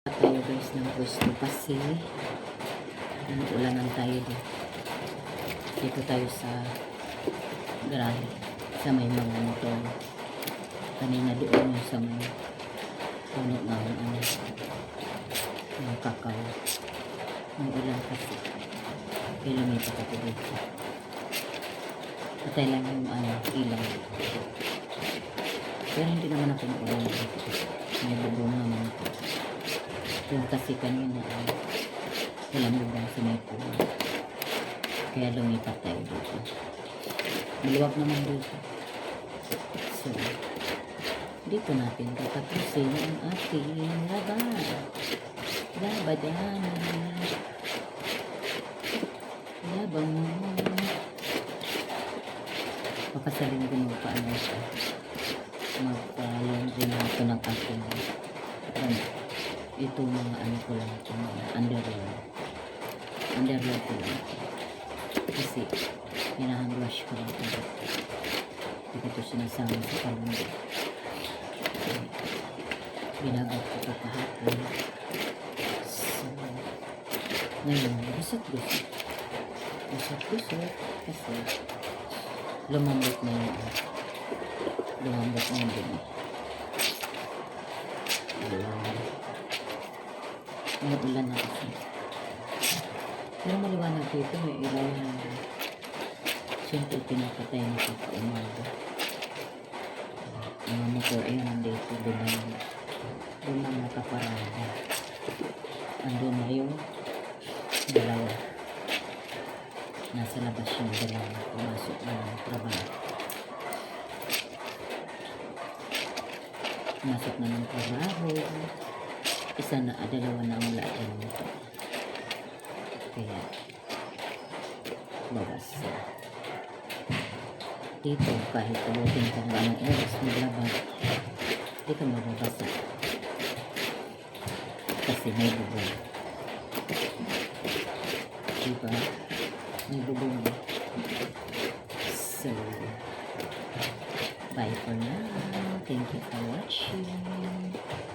Tayo guys ng gusto kasi ulanan tayo dito tayo sa garahe sa may mga motor kanina doon yung sa may puno na yung kakao ang ulan kasi kaya lumipat ako dito patay lang yung ilaw pero hindi naman ako maulan dito may bubong naman ito yung kasi kanina walang bubong sa may puno kaya lumipat tayo dito maluwag naman dito so dito natin tatapusin ang ating labadanan labang mo pakasaling din mo paano siya magpa-laundry na ako ng aking ito mga ko lang ito mga underwear ko lang kasi hinahang-wash ko lang ito ito sinasama sa kalunod binagag ko ito kahapon so ngayon gusot-gusot kasi lumambot na yung dumi may ulan na kasi pero maliwanag dito may ilaw na siyempre pinapatay na pagka-umaga mga motor ay nandito doon na nakaparada andun na yung dalawa nasa labas yung dalawa pumasok na ng trabaho pumasok na ng trabaho isa na dalawa na ang wala dyan nito kaya labas dito kahit abutin ka na ng oras maglaba hindi ka mababasa kasi may bubong diba may bubong so bye for now, thank you for watching.